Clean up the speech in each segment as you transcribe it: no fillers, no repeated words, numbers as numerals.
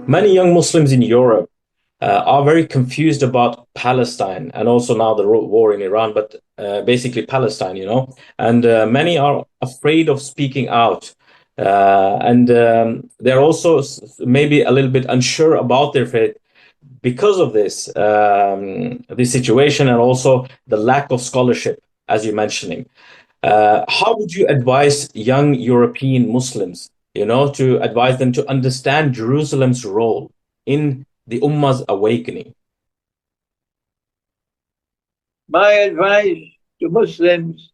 Many young Muslims in Europe are very confused about Palestine and also now the war in Iran, but basically Palestine, and many are afraid of speaking out. And they're also maybe a little bit unsure about their faith because of this situation and also the lack of scholarship, as you're mentioning. How would you advise young European Muslims, to advise them to understand Jerusalem's role in the Ummah's awakening? My advice to Muslims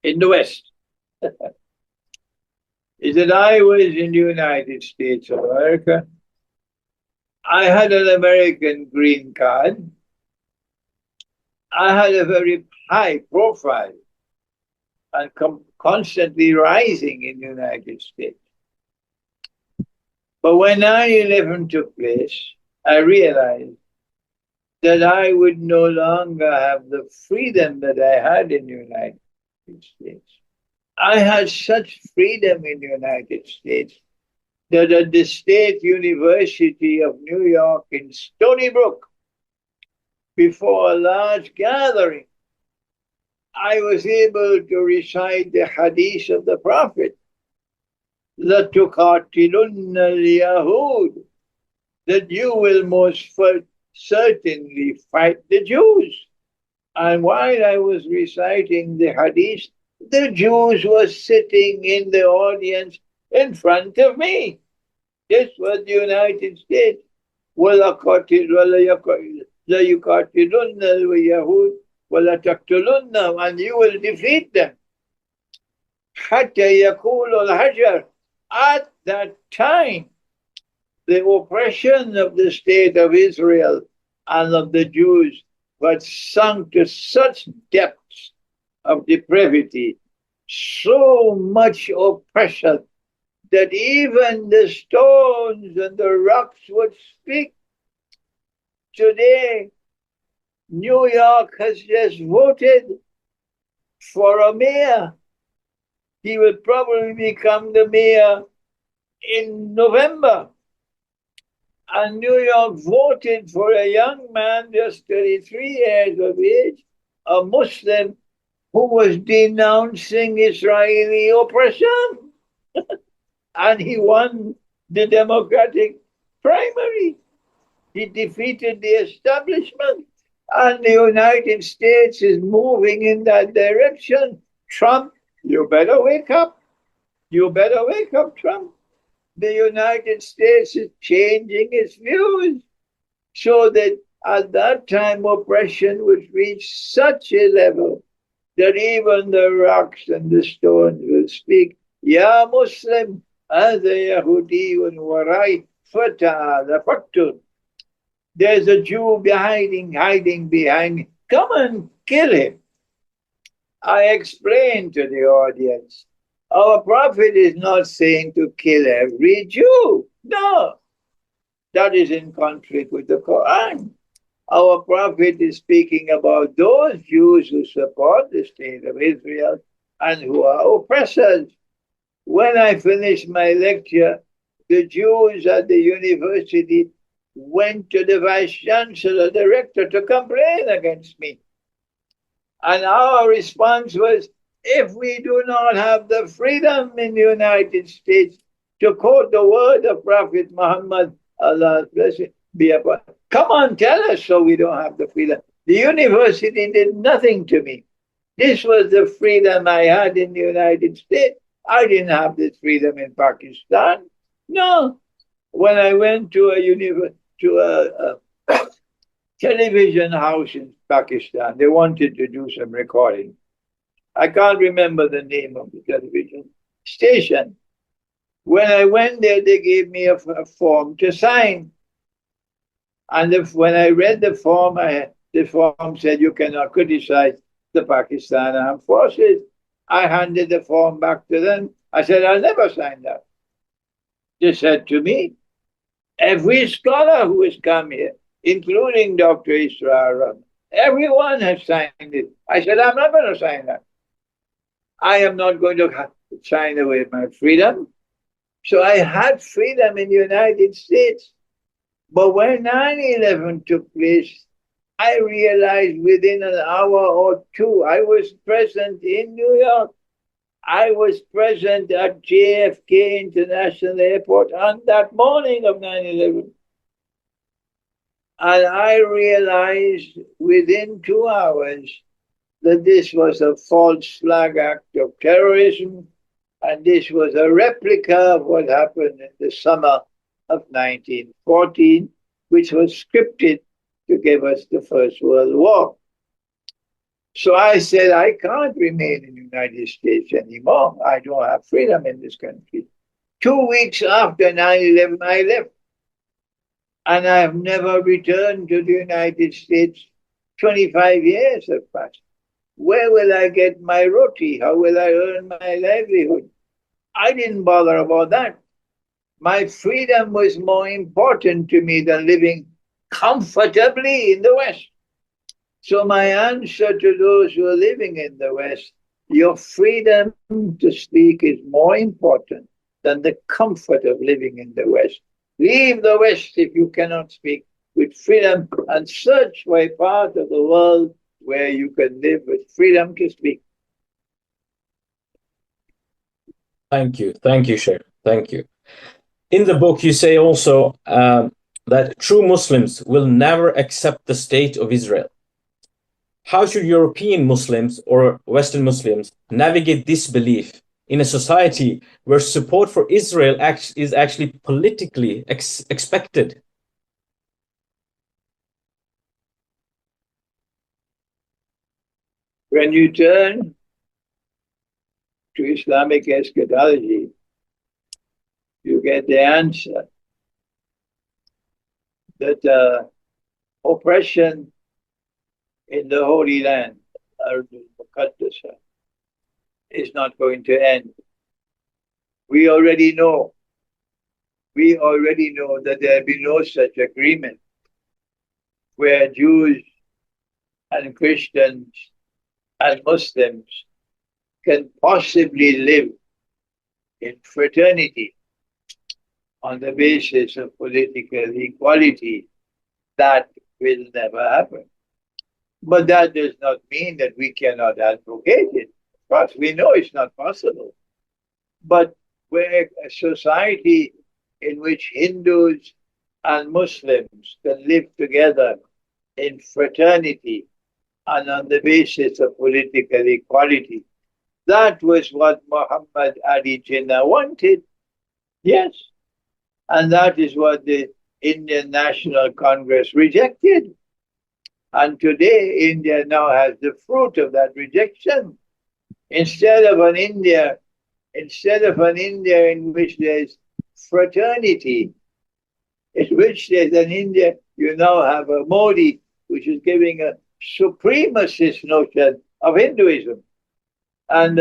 in the West is that I was in the United States of America. I had an American green card. I had a very high profile and constantly rising in the United States. But when 9/11 took place, I realized that I would no longer have the freedom that I had in the United States. I had such freedom in the United States that at the State University of New York in Stony Brook, before a large gathering, I was able to recite the hadith of the Prophet, لَتُقَاتِلُنَّ الْيَهُودَ, that you will most certainly fight the Jews. And while I was reciting the hadith, the Jews were sitting in the audience in front of me. This was the United States. لَيُقَاتِلُنَّ الْيَهُودَ وَلَتَقْتُلُنَّهُمْ, and you will defeat them. حَتَّى يَقُولُ الْحَجَرُ. At that time, the oppression of the state of Israel and of the Jews was sunk to such depths of depravity, so much oppression, that even the stones and the rocks would speak. Today, New York has just voted for a mayor. He will probably become the mayor in November. And New York voted for a young man, just 33 years of age, a Muslim, who was denouncing Israeli oppression. And he won the Democratic primary. He defeated the establishment. And the United States is moving in that direction. Trump, you better wake up. You better wake up, Trump. The United States is changing its views so that at that time oppression would reach such a level that even the rocks and the stones will speak. Ya Muslim, هذا يهودي وراي فتعال فاقتل. There's a Jew hiding behind me. Come and kill him. I explained to the audience, our Prophet is not saying to kill every Jew. No, that is in conflict with the Quran. Our Prophet is speaking about those Jews who support the state of Israel and who are oppressors. When I finished my lecture, the Jews at the university went to the vice chancellor, the rector, to complain against me. And our response was, if we do not have the freedom in the United States to quote the word of Prophet Muhammad, Allah's blessing be upon, come on, tell us so we don't have the freedom. The university did nothing to me. This was the freedom I had in the United States. I didn't have this freedom in Pakistan. No. When I went to a television house in Pakistan, they wanted to do some recording. I can't remember the name of the television station. When I went there, they gave me a form to sign. And when I read the form, the form said you cannot criticize the Pakistan Armed Forces. I handed the form back to them. I said, I'll never sign that. They said to me, every scholar who has come here, including Dr. Isra, everyone has signed it. I said, I'm not going to sign that. I am not going to sign away my freedom. So I had freedom in the United States. But when 9/11 took place, I realized within an hour or two, I was present in New York. I was present at JFK International Airport on that morning of 9/11. And I realized within 2 hours that this was a false flag act of terrorism, and this was a replica of what happened in the summer of 1914, which was scripted to give us the First World War. So I said, I can't remain in the United States anymore. I don't have freedom in this country. 2 weeks after 9/11, I left. And I have never returned to the United States. 25 years have passed. Where will I get my roti? How will I earn my livelihood? I didn't bother about that. My freedom was more important to me than living comfortably in the West. So my answer to those who are living in the West, your freedom to speak is more important than the comfort of living in the West. Leave the West if you cannot speak with freedom and search for a part of the world where you can live with freedom to speak. Thank you. Thank you, Sheikh. Thank you. In the book, you say also that true Muslims will never accept the state of Israel. How should European Muslims or Western Muslims navigate this belief in a society where support for Israel is actually politically expected? When you turn to Islamic eschatology, you get the answer that oppression in the Holy Land, is not going to end. We already know that there will be no such agreement where Jews and Christians and Muslims can possibly live in fraternity on the basis of political equality. That will never happen. But that does not mean that we cannot advocate it. Of course, we know it's not possible. But where a society in which Hindus and Muslims can live together in fraternity and on the basis of political equality, that was what Muhammad Ali Jinnah wanted. Yes. And that is what the Indian National Congress rejected. And today, India now has the fruit of that rejection. Instead of an India in which there's fraternity, in which there's an India, you now have a Modi, which is giving a supremacist notion of Hinduism. And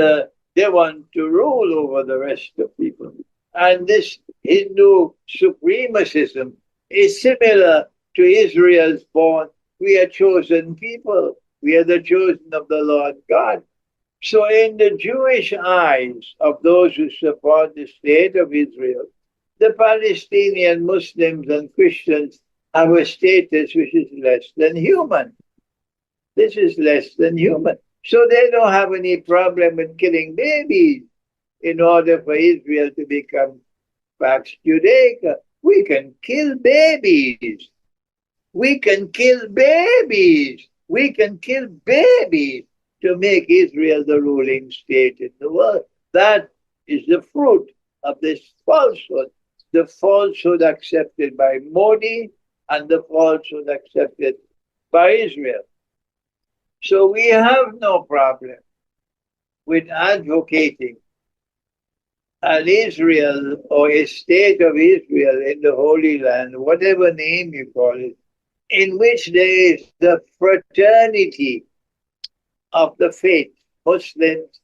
they want to rule over the rest of people. And this Hindu supremacism is similar to Israel's born, we are chosen people. We are the chosen of the Lord God. So in the Jewish eyes of those who support the state of Israel, the Palestinian Muslims and Christians have a status which is less than human. This is less than human. So they don't have any problem with killing babies in order for Israel to become Pax Judaica. We can kill babies. We can kill babies. We can kill babies to make Israel the ruling state in the world. That is the fruit of this falsehood. The falsehood accepted by Modi and the falsehood accepted by Israel. So we have no problem with advocating an Israel or a state of Israel in the Holy Land, whatever name you call it, in which there is the fraternity of the faith, Muslims,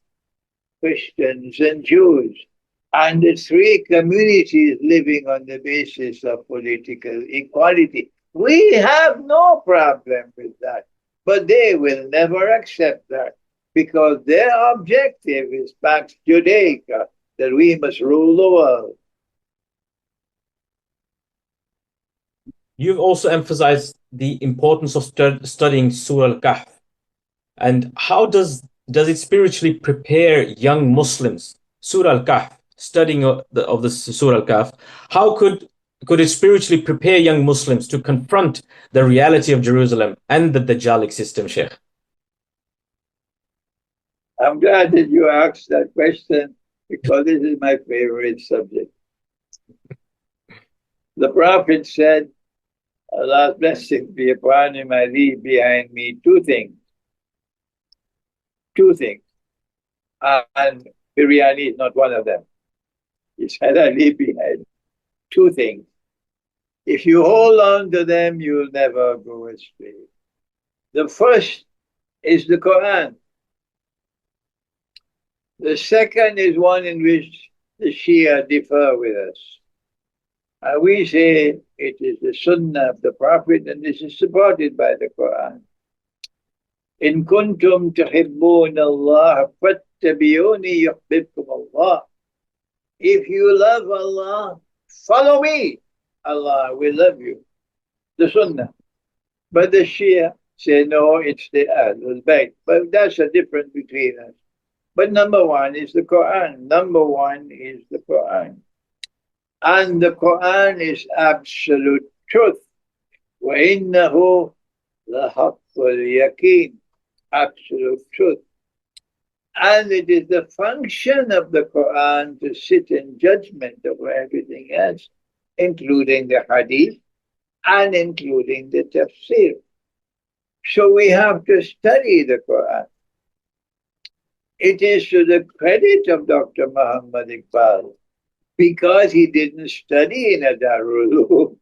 Christians, and Jews, and the three communities living on the basis of political equality. We have no problem with that, but they will never accept that because their objective is Pax Judaica, that we must rule the world. you've also emphasized the importance of studying Surah Al-Kahf. And how does it spiritually prepare young Muslims? Surah Al-Kahf, studying of the Surah Al-Kahf, how could it spiritually prepare young Muslims to confront the reality of Jerusalem and the Dajjalic system, Sheikh? I'm glad that you asked that question because this is my favorite subject. The Prophet said, Allah's blessing be upon him, I leave behind me two things. Two things. And biryani is not one of them. He said, I leave behind two things. If you hold on to them, you'll never go astray. The first is the Quran. The second is one in which the Shia differ with us. And we say it is the Sunnah of the Prophet, and this is supported by the Quran. In kuntum tuhibbun Allah fattabi'uni yuhbibkum Allah. If you love Allah, follow me. Allah will love you. The Sunnah. But the Shia say, no, it's the Ahlul Bayt. But that's a difference between us. But number one is the Quran. Number one is the Quran. And the Quran is absolute truth. وَإِنَّهُ لَحَقُّ الْيَقِينِ. Absolute truth. And it is the function of the Quran to sit in judgment over everything else, including the hadith and including the tafsir. So we have to study the Quran. It is to the credit of Dr. Muhammad Iqbal, because he didn't study in a Darul Uloom,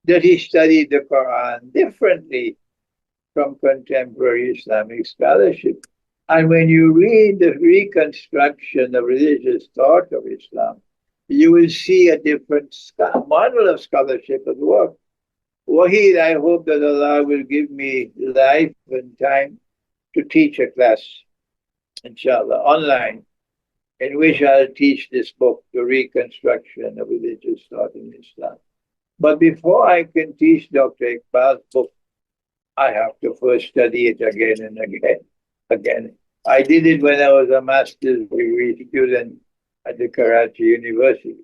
that he studied the Quran differently from contemporary Islamic scholarship. And when you read the reconstruction of religious thought of Islam, you will see a different model of scholarship at work. Wahid, I hope that Allah will give me life and time to teach a class, inshallah, online, in which I'll teach this book, The Reconstruction of Religious Thought in Islam. But before I can teach Dr. Iqbal's book, I have to first study it again and again. I did it when I was a master's degree student at the Karachi University.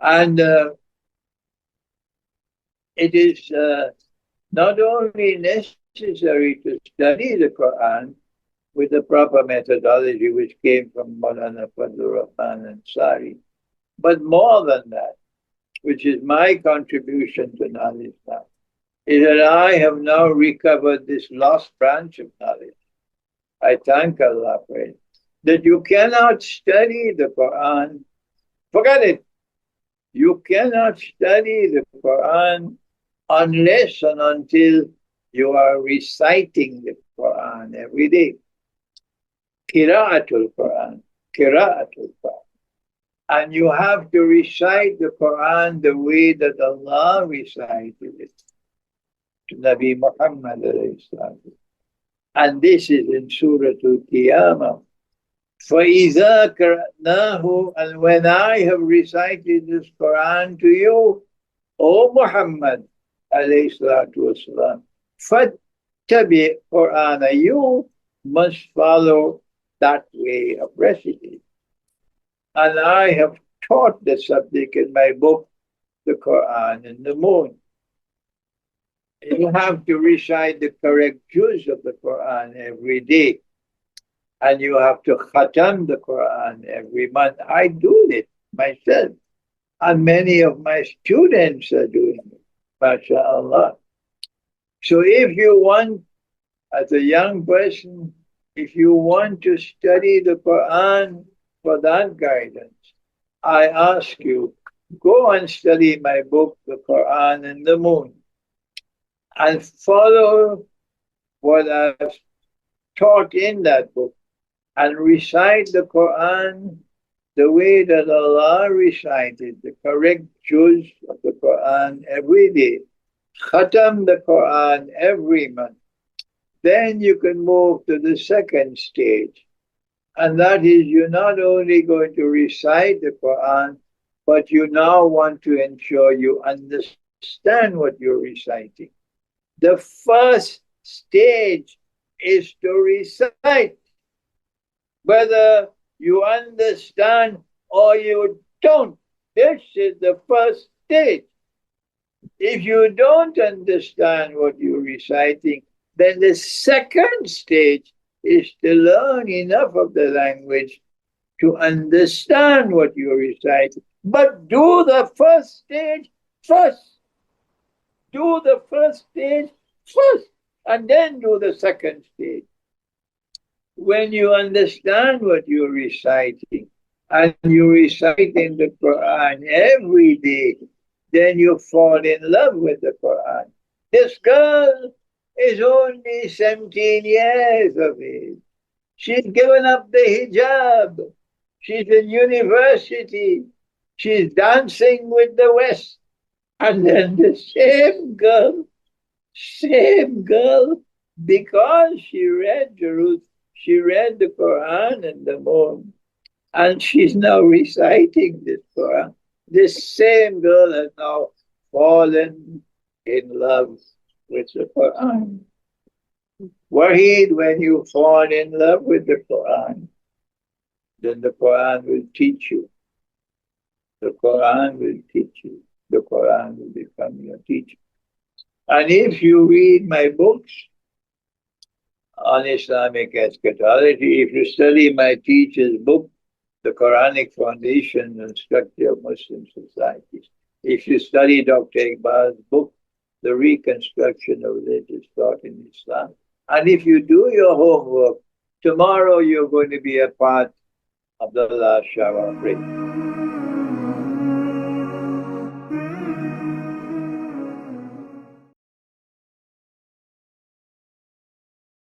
And it is not only necessary to study the Quran with the proper methodology which came from Maulana Fadlur Rahman Ansari, but more than that, which is my contribution to knowledge now, is that I have now recovered this lost branch of knowledge. I thank Allah for it. That you cannot study the Quran, forget it. You cannot study the Quran unless and until you are reciting the Quran every day. Qira'atul Quran, Qira'atul Quran. And you have to recite the Quran the way that Allah recited it to Nabi Muhammad alayhi salam. And this is in Surah Al-Qiyamah. فَإِذَا قَرَأْنَاهُ. And when I have recited this Quran to you, O Muhammad alayhi salatu wasalam, فَاتَّبِعْ Qur'ana. You must follow that way of reciting. And I have taught the subject in my book, The Quran and the Moon. You have to recite the correct juz of the Quran every day. And you have to khatam the Quran every month. I do it myself. And many of my students are doing it, mashallah. So if you want, as a young person, if you want to study the Quran for that guidance, I ask you, go and study my book, The Quran and the Moon, and follow what I've taught in that book, and recite the Quran the way that Allah recited, the correct juz of the Quran every day. Khatam the Quran every month. Then you can move to the second stage. And that is, you're not only going to recite the Quran, but you now want to ensure you understand understand what you're reciting. The first stage is to recite. Whether you understand or you don't, this is the first stage. If you don't understand what you're reciting, then the second stage is to learn enough of the language to understand what you're reciting. But do the first stage first. Do the first stage first, and then do the second stage. When you understand what you're reciting, and you're reciting the Quran every day, then you fall in love with the Quran. This girl is only 17 years of age. She's given up the hijab. She's in university. She's dancing with the West. And then the same girl, because she read the Quran and the mohon, and she's now reciting this Quran. This same girl has now fallen in love with the Quran. Wahid, when you fall in love with the Quran, then the Quran will teach you. The Quran will teach you. The Quran will become your teacher. And if you read my books on Islamic eschatology, if you study my teacher's book, The Quranic Foundation and Structure of Muslim Societies, if you study Dr. Iqbal's book, The Reconstruction of Religious Thought in Islam, and if you do your homework, tomorrow you're going to be a part of the last shower of prayer.